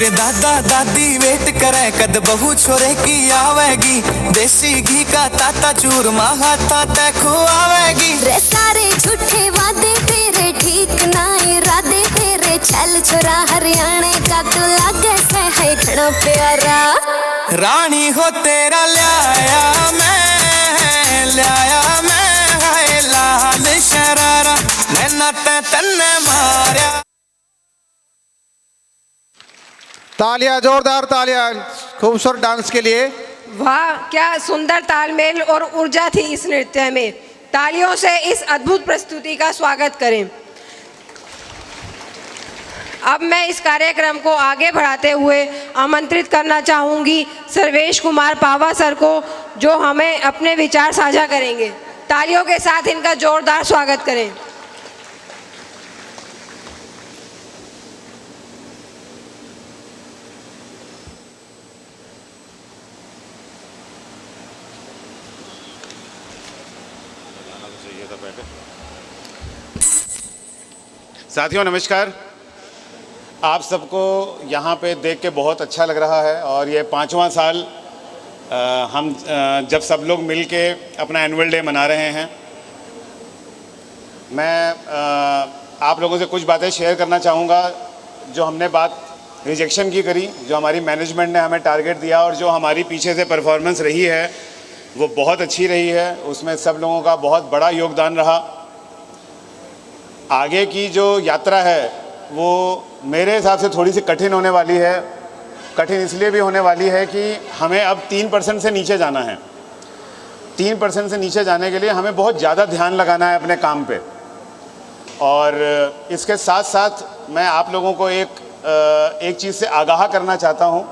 मेरे दादा दादी वेट करे कद बहू छोरे की आवेगी, देसी घी का ताता चूरमा हाथा तैको आवेगी। रे सारे झूठे वादे तेरे ठीक ना इरादे तेरे, चल छोरा हरियाणे का तू लागे से है घना प्यारा। रानी हो तेरा ल्याया मैं हाय लाल शरारा, नैना तन्ने मारा। तालियां, जोरदार तालियां खूबसूरत डांस के लिए। वाह, क्या सुंदर तालमेल और ऊर्जा थी इस नृत्य में। तालियों से इस अद्भुत प्रस्तुति का स्वागत करें। अब मैं इस कार्यक्रम को आगे बढ़ाते हुए आमंत्रित करना चाहूँगी सर्वेश कुमार पावा सर को, जो हमें अपने विचार साझा करेंगे। तालियों के साथ इनका जोरदार स्वागत करें। साथियों नमस्कार। आप सबको यहाँ पे देख के बहुत अच्छा लग रहा है और ये 5वां साल हम जब सब लोग मिल के अपना एनुअल डे मना रहे हैं। मैं आप लोगों से कुछ बातें शेयर करना चाहूँगा जो हमने बात रिजेक्शन की करी, जो हमारी मैनेजमेंट ने हमें टारगेट दिया और जो हमारी पीछे से परफॉर्मेंस रही है वो बहुत अच्छी रही है। उसमें सब लोगों का बहुत बड़ा योगदान रहा। आगे की जो यात्रा है वो मेरे हिसाब से थोड़ी सी कठिन होने वाली है। कठिन इसलिए भी होने वाली है कि हमें अब 3% से नीचे जाना है। 3% से नीचे जाने के लिए हमें बहुत ज़्यादा ध्यान लगाना है अपने काम पे। और इसके साथ साथ मैं आप लोगों को एक चीज़ से आगाह करना चाहता हूँ,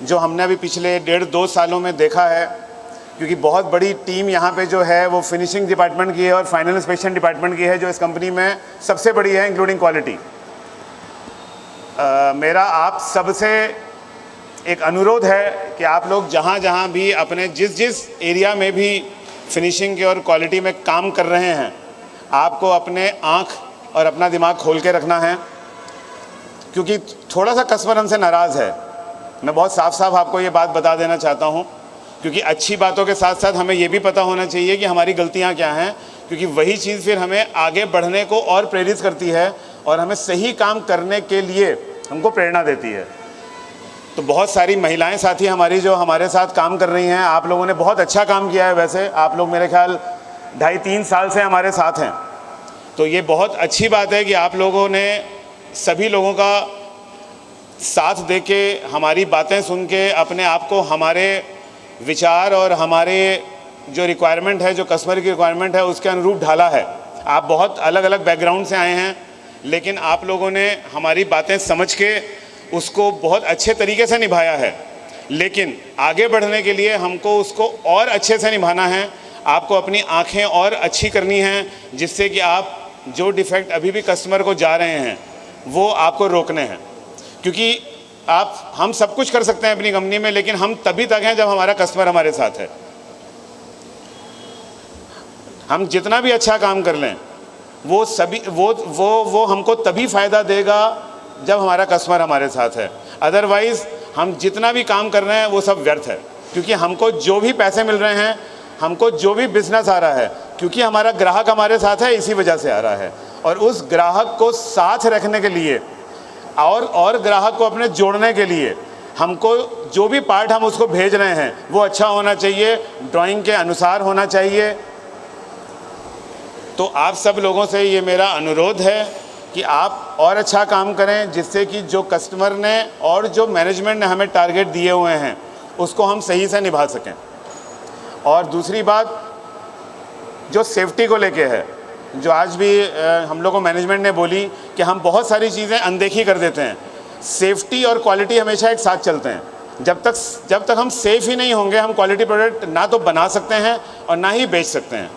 जो हमने अभी पिछले 1.5-2 सालों में देखा है, क्योंकि बहुत बड़ी टीम यहाँ पे जो है वो फिनिशिंग डिपार्टमेंट की है और फाइनल इंस्पेक्शन डिपार्टमेंट की है, जो इस कंपनी में सबसे बड़ी है इंक्लूडिंग क्वालिटी। मेरा आप सबसे एक अनुरोध है कि आप लोग जहाँ जहाँ भी अपने जिस एरिया में भी फिनिशिंग के और क्वालिटी में काम कर रहे हैं, आपको अपने आँख और अपना दिमाग खोल के रखना है, क्योंकि थोड़ा सा कस्टमर हमसे नाराज़ है। मैं बहुत साफ साफ आपको ये बात बता देना चाहता हूँ, क्योंकि अच्छी बातों के साथ साथ हमें ये भी पता होना चाहिए कि हमारी गलतियाँ क्या हैं, क्योंकि वही चीज़ फिर हमें आगे बढ़ने को और प्रेरित करती है और हमें सही काम करने के लिए हमको प्रेरणा देती है। तो बहुत सारी महिलाएं साथी हमारी जो हमारे साथ काम कर रही हैं, आप लोगों ने बहुत अच्छा काम किया है। वैसे आप लोग मेरे ख्याल 2.5-3 साल से हमारे साथ हैं, तो ये बहुत अच्छी बात है कि आप लोगों ने सभी लोगों का साथ दे के, हमारी बातें सुन के अपने आप को हमारे विचार और हमारे जो रिक्वायरमेंट है, जो कस्टमर की रिक्वायरमेंट है, उसके अनुरूप ढाला है। आप बहुत अलग अलग बैकग्राउंड से आए हैं, लेकिन आप लोगों ने हमारी बातें समझ के उसको बहुत अच्छे तरीके से निभाया है। लेकिन आगे बढ़ने के लिए हमको उसको और अच्छे से निभाना है। आपको अपनी आँखें और अच्छी करनी हैं, जिससे कि आप जो डिफेक्ट अभी भी कस्टमर को जा रहे हैं वो आपको रोकने हैं। क्योंकि हम सब कुछ कर सकते हैं अपनी कंपनी में, लेकिन हम तभी तक हैं जब हमारा कस्टमर हमारे साथ है। हम जितना भी अच्छा काम कर लें, वो सभी वो हमको तभी फ़ायदा देगा जब हमारा कस्टमर हमारे साथ है। अदरवाइज़ हम जितना भी काम कर रहे हैं वो सब व्यर्थ है, क्योंकि हमको जो भी पैसे मिल रहे हैं, हमको जो भी बिजनेस आ रहा है, क्योंकि हमारा ग्राहक हमारे साथ है, इसी वजह से आ रहा है। और उस ग्राहक को साथ रखने के लिए और ग्राहक को अपने जोड़ने के लिए हमको जो भी पार्ट हम उसको भेज रहे हैं वो अच्छा होना चाहिए, ड्राइंग के अनुसार होना चाहिए। तो आप सब लोगों से ये मेरा अनुरोध है कि आप और अच्छा काम करें, जिससे कि जो कस्टमर ने और जो मैनेजमेंट ने हमें टारगेट दिए हुए हैं उसको हम सही से निभा सकें। और दूसरी बात जो सेफ्टी को लेके है, जो आज भी हम लोग को मैनेजमेंट ने बोली कि हम बहुत सारी चीज़ें अनदेखी कर देते हैं। सेफ्टी और क्वालिटी हमेशा एक साथ चलते हैं। जब तक हम सेफ़ ही नहीं होंगे, हम क्वालिटी प्रोडक्ट ना तो बना सकते हैं और ना ही बेच सकते हैं।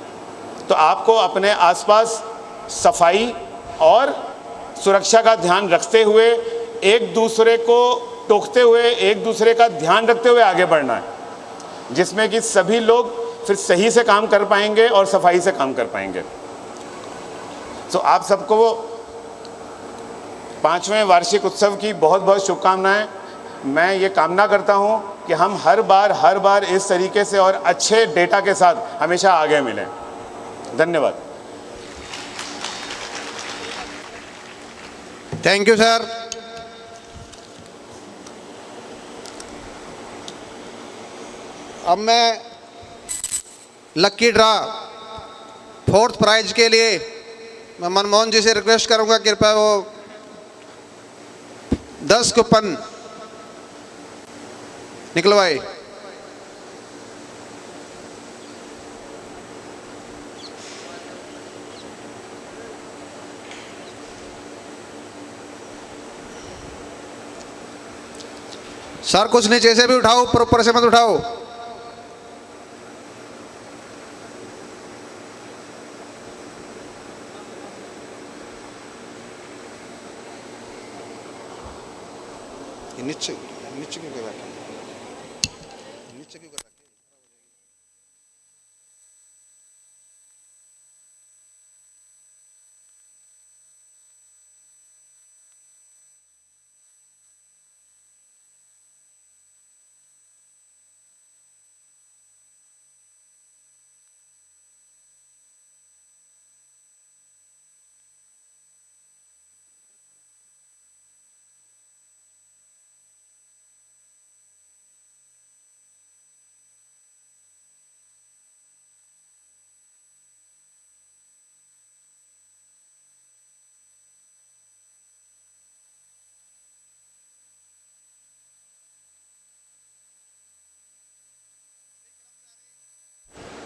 तो आपको अपने आसपास सफाई और सुरक्षा का ध्यान रखते हुए, एक दूसरे को टोकते हुए, एक दूसरे का ध्यान रखते हुए आगे बढ़ना है, जिसमें कि सभी लोग फिर सही से काम कर पाएंगे और सफाई से काम कर पाएंगे। तो आप सबको 5वें वार्षिक उत्सव की बहुत बहुत शुभकामनाएं। मैं ये कामना करता हूं कि हम हर बार इस तरीके से और अच्छे डेटा के साथ हमेशा आगे मिलें। धन्यवाद। Thank you sir. अब मैं लक्की ड्रा 4th प्राइज के लिए मैं मनमोहन जी से रिक्वेस्ट करूंगा, कृपया वो 10 कूपन निकलवाए। सर कुछ नीचे से भी उठाओ, ऊपर से मत उठाओ। नीचे नीचे क्यों कर रखा है? नीचे क्यों कर रखा है?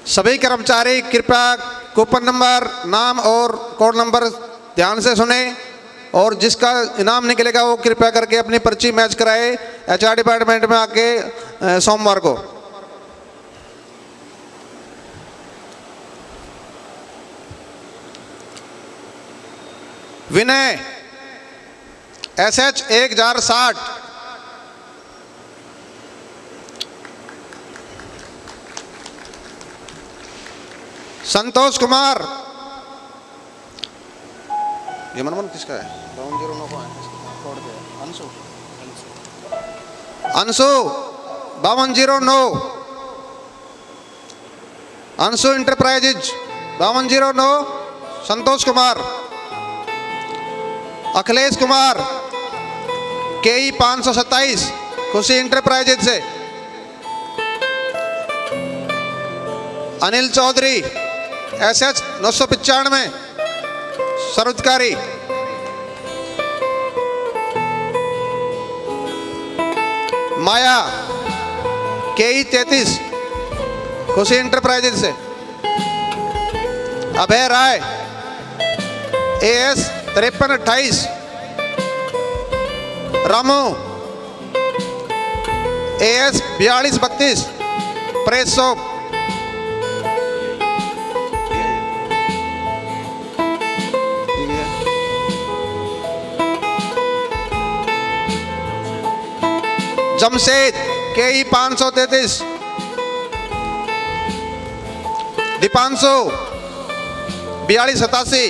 सभी कर्मचारी कृपया कूपन नंबर, नाम और कोड नंबर ध्यान से सुने और जिसका इनाम निकलेगा वो कृपया करके अपनी पर्ची मैच कराए HR डिपार्टमेंट में आके सोमवार को। विनय SH 1060, संतोष कुमार, ये मनमोहन किसका है? 5209 का है, कोड पे है। अंशु 5209, अंशु इंटरप्राइजेज 5209, संतोष कुमार। अखिलेश कुमार KE 527 खुशी इंटरप्राइजेज से। अनिल चौधरी SH 995 सर्वोत्कारी। माया KE 33 खुशी इंटरप्राइजेज से। Abhay Rai AS 5328, Ramu AS 4232 press shop. Jamshed KE 533, Deepanshu 4287,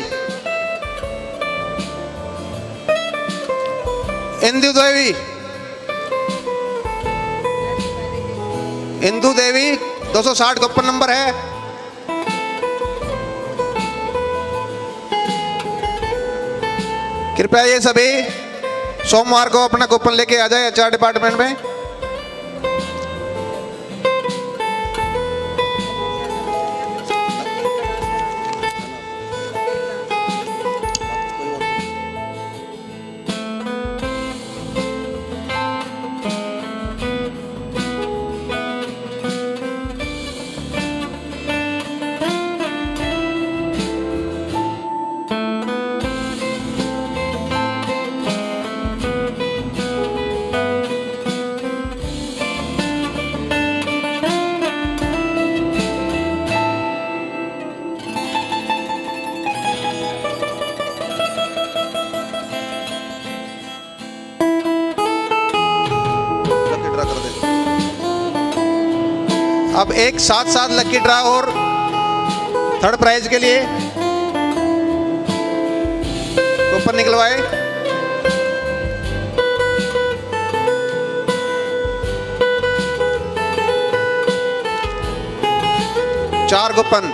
Indu Devi 260 coupon number है। कृपया ये सभी सोमवार को अपना कूपन लेके आ जाए HR डिपार्टमेंट में। अब एक साथ लकी ड्रा और 3rd प्राइज के लिए कूपन निकलवाए। 4 कूपन।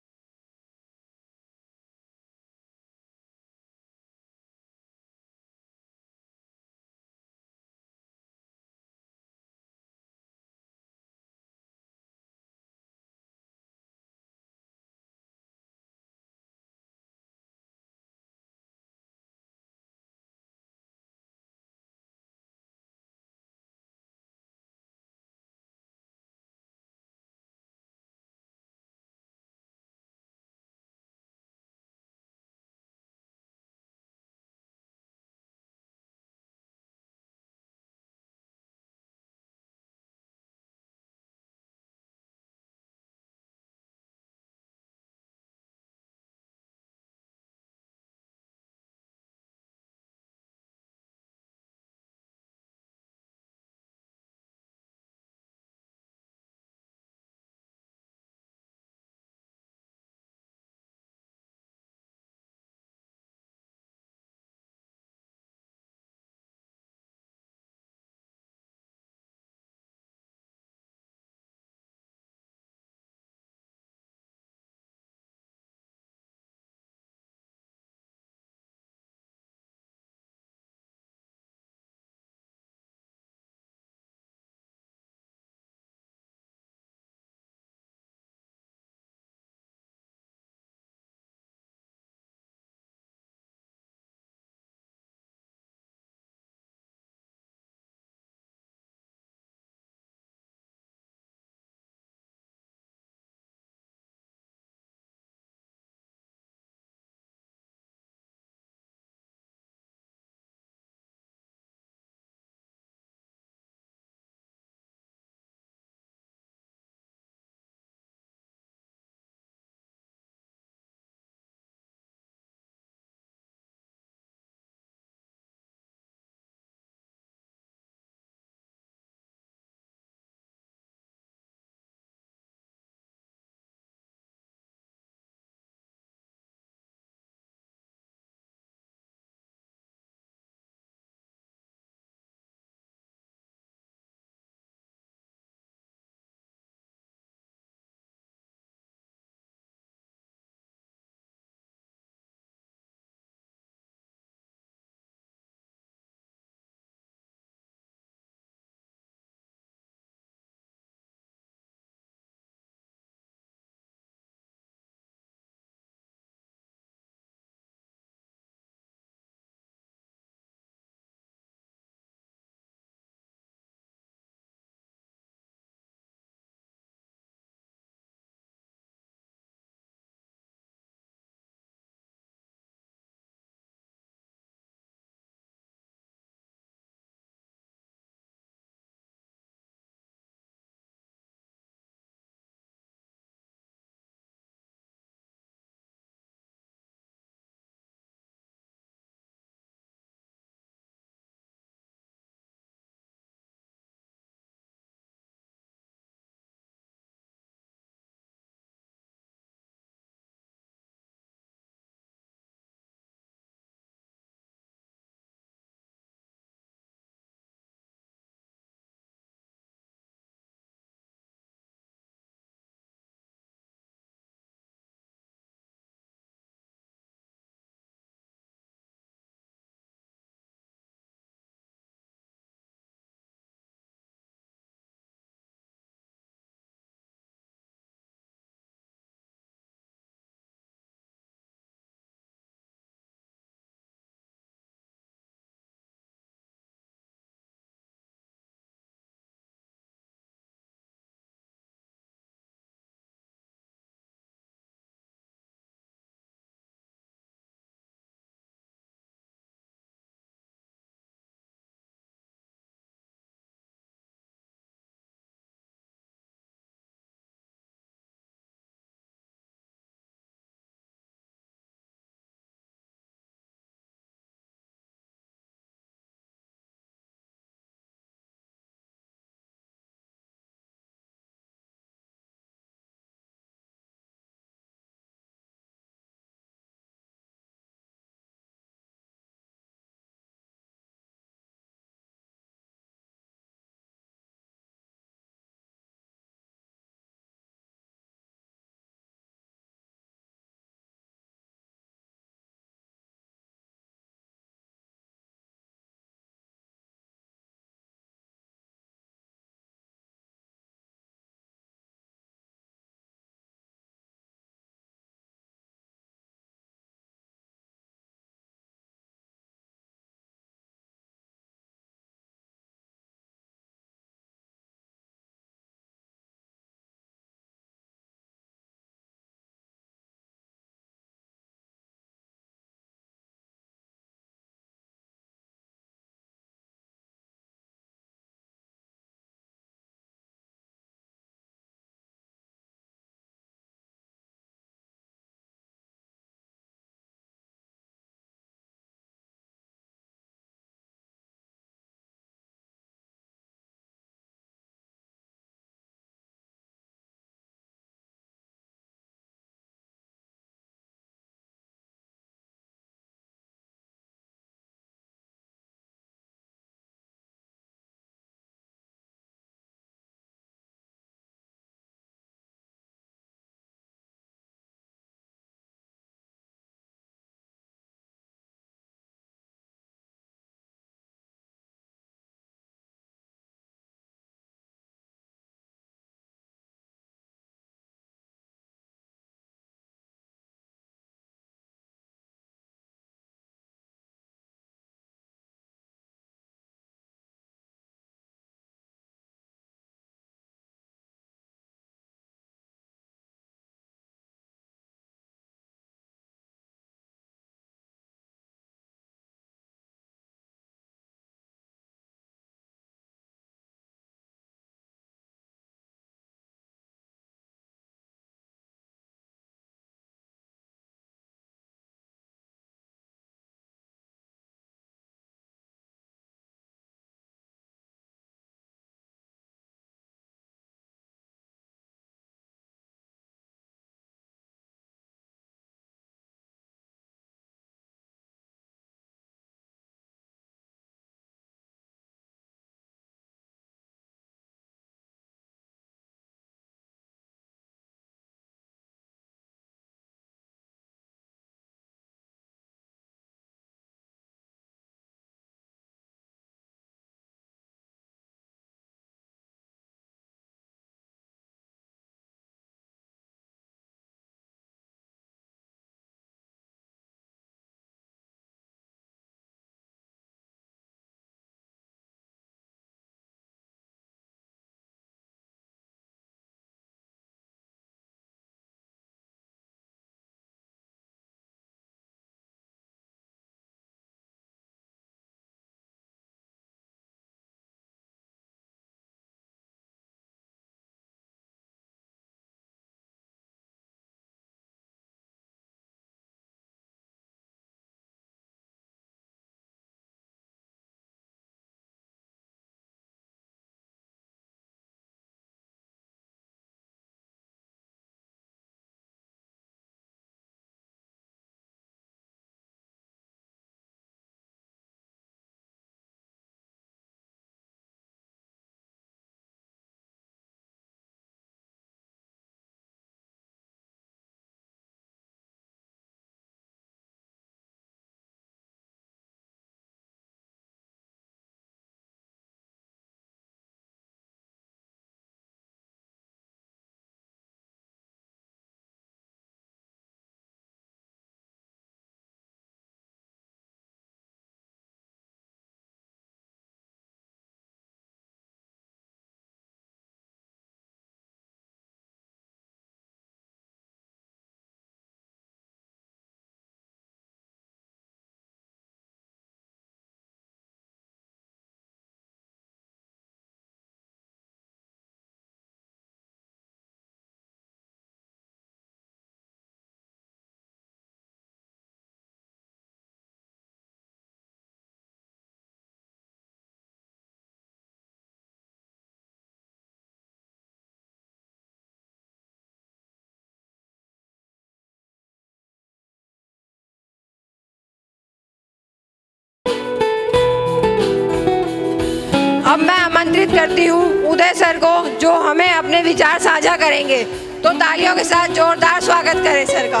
आमंत्रित करती हूँ उदय सर को, जो हमें अपने विचार साझा करेंगे। तो तालियों के साथ जोरदार स्वागत करें सर का।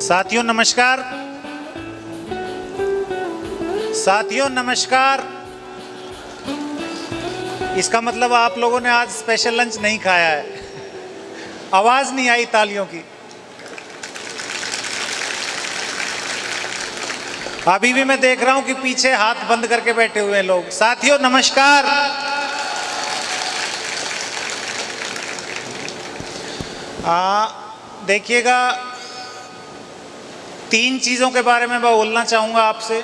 साथियों नमस्कार। साथियों नमस्कार। इसका मतलब आप लोगों ने आज स्पेशल लंच नहीं खाया है। आवाज नहीं आई तालियों की। अभी भी मैं देख रहा हूं कि पीछे हाथ बंद करके बैठे हुए हैं लोग। साथियों नमस्कार। देखिएगा, 3 चीज़ों के बारे में मैं बोलना चाहूँगा आपसे।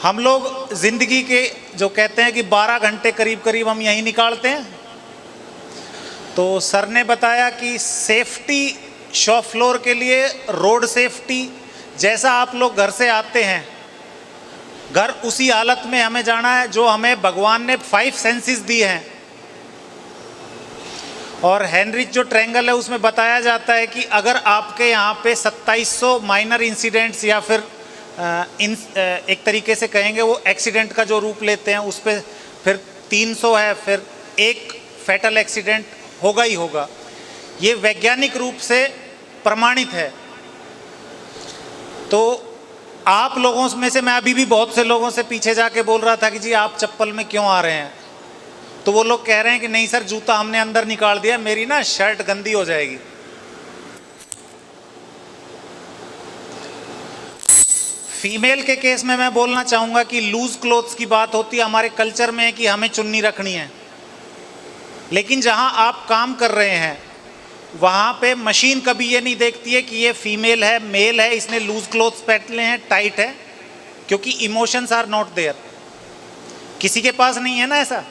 हम लोग ज़िंदगी के जो कहते हैं कि 12 घंटे करीब करीब हम यहीं निकालते हैं। तो सर ने बताया कि सेफ्टी शॉप फ्लोर के लिए रोड सेफ्टी, जैसा आप लोग घर से आते हैं, घर उसी हालत में हमें जाना है जो हमें भगवान ने 5 सेंसेस दिए हैं। और हेनरिच जो ट्रायंगल है उसमें बताया जाता है कि अगर आपके यहाँ पे 2700 माइनर इंसिडेंट्स या फिर एक तरीके से कहेंगे वो एक्सीडेंट का जो रूप लेते हैं उस पर फिर 300 है, फिर एक फैटल एक्सीडेंट होगा ही होगा। ये वैज्ञानिक रूप से प्रमाणित है। तो आप लोगों में से मैं अभी भी बहुत से लोगों से पीछे जाके बोल रहा था कि जी आप चप्पल में क्यों आ रहे हैं, तो वो लोग कह रहे हैं कि नहीं सर जूता हमने अंदर निकाल दिया, मेरी ना शर्ट गंदी हो जाएगी। फीमेल के केस में मैं बोलना चाहूँगा कि लूज क्लोथ्स की बात होती है, हमारे कल्चर में है कि हमें चुन्नी रखनी है। लेकिन जहाँ आप काम कर रहे हैं वहाँ पे मशीन कभी ये नहीं देखती है कि ये फीमेल है मेल है, इसने लूज क्लोथ्स पहने हैं, टाइट है, क्योंकि इमोशंस आर नॉट देयर। किसी के पास नहीं है ना ऐसा।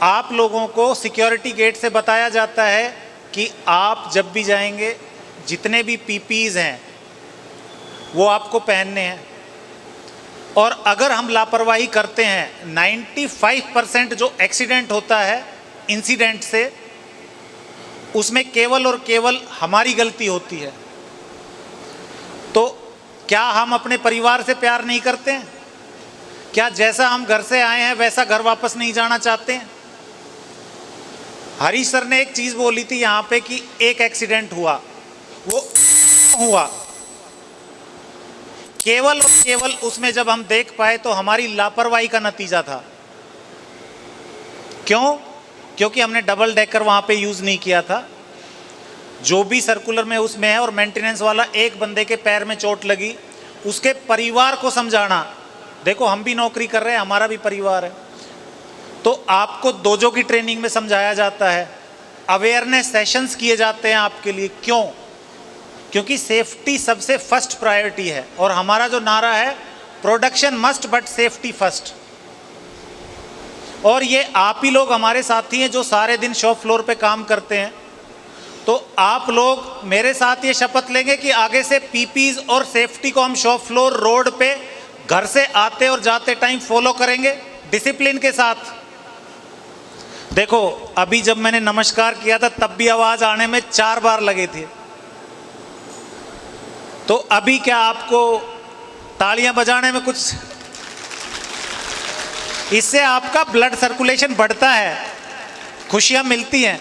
आप लोगों को सिक्योरिटी गेट से बताया जाता है कि आप जब भी जाएंगे जितने भी पीपीज़ हैं वो आपको पहनने हैं। और अगर हम लापरवाही करते हैं, 95% जो एक्सीडेंट होता है इंसिडेंट से, उसमें केवल और केवल हमारी गलती होती है। तो क्या हम अपने परिवार से प्यार नहीं करते हैं? क्या जैसा हम घर से आए हैं वैसा घर वापस नहीं जाना चाहते हैं? हरीश सर ने एक चीज़ बोली थी यहाँ पे कि एक एक्सीडेंट हुआ, वो हुआ केवल और केवल उसमें जब हम देख पाए तो हमारी लापरवाही का नतीजा था। क्यों? क्योंकि हमने डबल डेकर वहाँ पे यूज़ नहीं किया था। जो भी सर्कुलर में उसमें है, और मेंटेनेंस वाला एक बंदे के पैर में चोट लगी, उसके परिवार को समझाना, देखो हम भी नौकरी कर रहे हैं, हमारा भी परिवार है। तो आपको दोजो की ट्रेनिंग में समझाया जाता है, अवेयरनेस सेशंस किए जाते हैं आपके लिए। क्यों? क्योंकि सेफ्टी सबसे फर्स्ट प्रायोरिटी है। और हमारा जो नारा है, production must but safety first. और ये आप ही लोग हमारे साथी हैं जो सारे दिन शॉप फ्लोर पे काम करते हैं। तो आप लोग मेरे साथ ये शपथ लेंगे कि आगे से पीपीज और सेफ्टी को हम शॉप फ्लोर, रोड पे, घर से आते और जाते टाइम फॉलो करेंगे डिसिप्लिन के साथ। देखो अभी जब मैंने नमस्कार किया था तब भी आवाज आने में 4 बार लगे थे। तो अभी क्या आपको तालियां बजाने में कुछ, इससे आपका ब्लड सर्कुलेशन बढ़ता है, खुशियां मिलती हैं।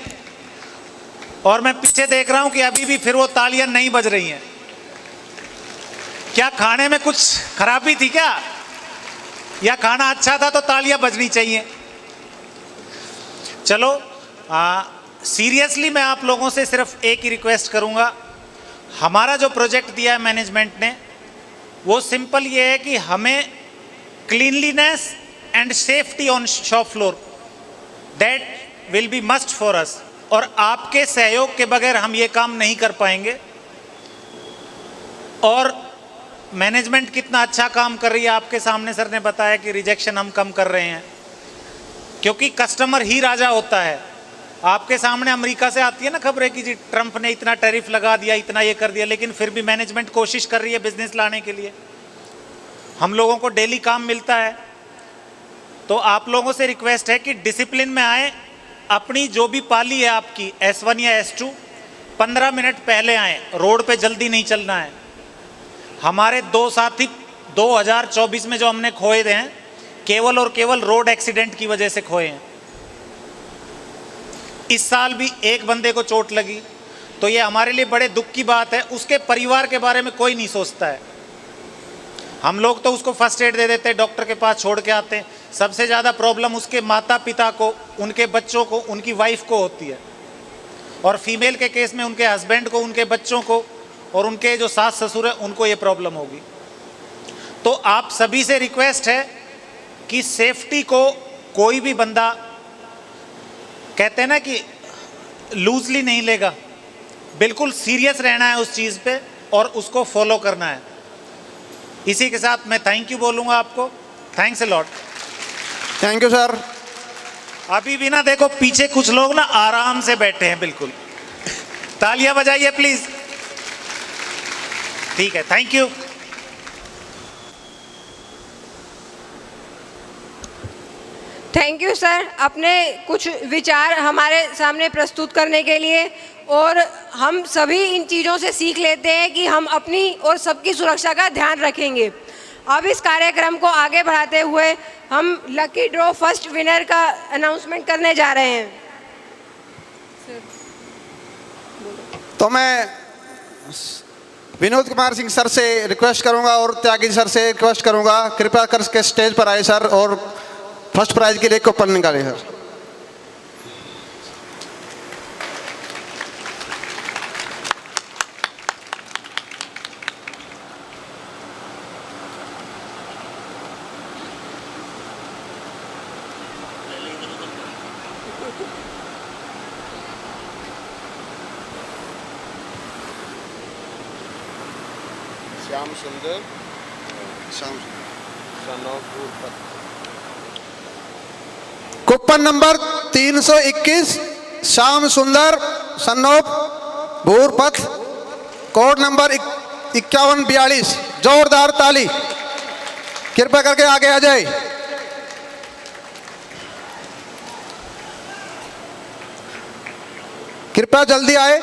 और मैं पीछे देख रहा हूं कि अभी भी फिर वो तालियां नहीं बज रही हैं। क्या खाने में कुछ खराबी थी क्या, या खाना अच्छा था तो तालियां बजनी चाहिए? चलो सीरियसली मैं आप लोगों से सिर्फ एक ही रिक्वेस्ट करूंगा। हमारा जो प्रोजेक्ट दिया है मैनेजमेंट ने, वो सिंपल ये है कि हमें cleanliness and safety on shop floor, that will be must for us. और आपके सहयोग के बगैर हम ये काम नहीं कर पाएंगे। और मैनेजमेंट कितना अच्छा काम कर रही है, आपके सामने सर ने बताया कि रिजेक्शन हम कम कर रहे हैं, क्योंकि कस्टमर ही राजा होता है। आपके सामने अमेरिका से आती है ना खबरें कि जी ट्रंप ने इतना टैरिफ लगा दिया, इतना ये कर दिया, लेकिन फिर भी मैनेजमेंट कोशिश कर रही है बिजनेस लाने के लिए। हम लोगों को डेली काम मिलता है। तो आप लोगों से रिक्वेस्ट है कि डिसिप्लिन में आए, अपनी जो भी पाली है आपकी S1 या S2, 15 मिनट पहले आए, रोड पे जल्दी नहीं चलना है। हमारे 2 साथी 2024 में जो हमने खोए हैं, केवल और केवल रोड एक्सीडेंट की वजह से खोए हैं। इस साल भी एक बंदे को चोट लगी, तो ये हमारे लिए बड़े दुख की बात है। उसके परिवार के बारे में कोई नहीं सोचता है। हम लोग तो उसको फर्स्ट एड दे देते हैं, डॉक्टर के पास छोड़ के आते हैं। सबसे ज़्यादा प्रॉब्लम उसके माता पिता को, उनके बच्चों को, उनकी वाइफ को होती है। और फीमेल के केस में उनके हस्बैंड को, उनके बच्चों को और उनके जो सास ससुर है उनको ये प्रॉब्लम होगी। तो आप सभी से रिक्वेस्ट है कि सेफ्टी को कोई भी बंदा, कहते हैं ना कि लूजली नहीं लेगा, बिल्कुल सीरियस रहना है उस चीज़ पे और उसको फॉलो करना है। इसी के साथ मैं थैंक यू बोलूँगा आपको। Thanks a lot. Thank you sir. अभी भी ना देखो पीछे कुछ लोग ना आराम से बैठे हैं, बिल्कुल तालियां बजाइए प्लीज। ठीक है, thank you. Thank you sir, अपने कुछ विचार हमारे सामने प्रस्तुत करने के लिए। और हम सभी इन चीज़ों से सीख लेते हैं कि हम अपनी और सबकी सुरक्षा का ध्यान रखेंगे। अब इस कार्यक्रम को आगे बढ़ाते हुए हम लकी ड्रॉ फर्स्ट विनर का अनाउंसमेंट करने जा रहे हैं। तो मैं विनोद कुमार सिंह सर से रिक्वेस्ट करूंगा और त्यागी सर से रिक्वेस्ट करूंगा, कृपया करके स्टेज पर आए सर और फर्स्ट प्राइज के लिए कूपन निकालें सर। श्याम सुंदर कूपन नंबर 321 श्याम सुंदर सन्नोप भूरपथ, कोड नंबर 5142। जोरदार ताली। कृपया करके आगे आ जाए। कृपया जल्दी आए।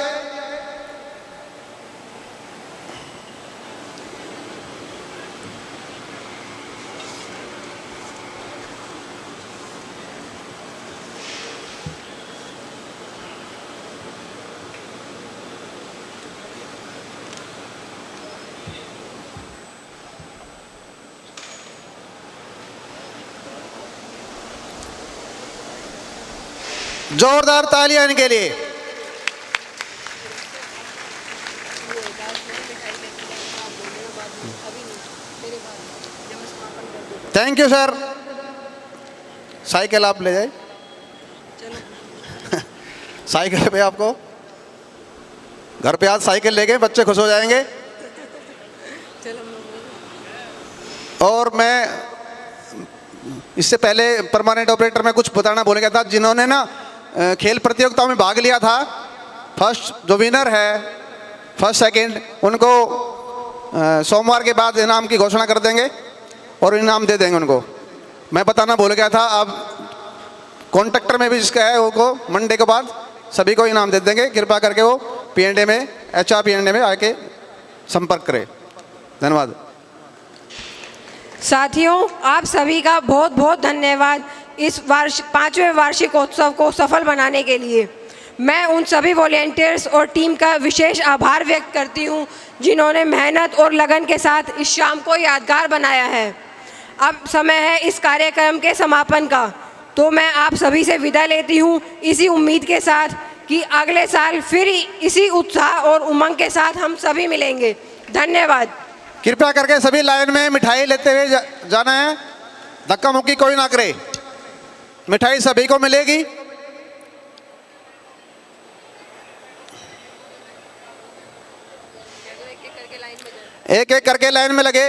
जोरदार तालियां इनके लिए। Thank you sir. साइकिल आप ले जाए। साइकिल पे आपको घर पे आज साइकिल ले गए, बच्चे खुश हो जाएंगे। और मैं इससे पहले परमानेंट ऑपरेटर में कुछ बताना भूल गया था। जिन्होंने ना खेल प्रतियोगिताओं में भाग लिया था, फर्स्ट जो विनर है, फर्स्ट सेकंड, उनको सोमवार के बाद इनाम की घोषणा कर देंगे और इनाम दे देंगे उनको। मैं बताना भूल गया था। अब कॉन्ट्रैक्टर में भी जिसका है उनको मंडे के बाद सभी को इनाम दे देंगे। कृपया करके वो P&A में, HR P&A में आके संपर्क करें। धन्यवाद। साथियों, आप सभी का बहुत बहुत धन्यवाद इस 5वें वार्षिकोत्सव को सफल बनाने के लिए। मैं उन सभी वॉलेंटियर्स और टीम का विशेष आभार व्यक्त करती हूं जिन्होंने मेहनत और लगन के साथ इस शाम को यादगार बनाया है। अब समय है इस कार्यक्रम के समापन का, तो मैं आप सभी से विदा लेती हूं इसी उम्मीद के साथ कि अगले साल फिर इसी उत्साह और उमंग के साथ हम सभी मिलेंगे। धन्यवाद। कृपया करके सभी लाइन में मिठाई लेते हुए जाना है। धक्का मुक्की कोई ना करे। मिठाई सभी को मिलेगी। एक एक करके लाइन में लगे।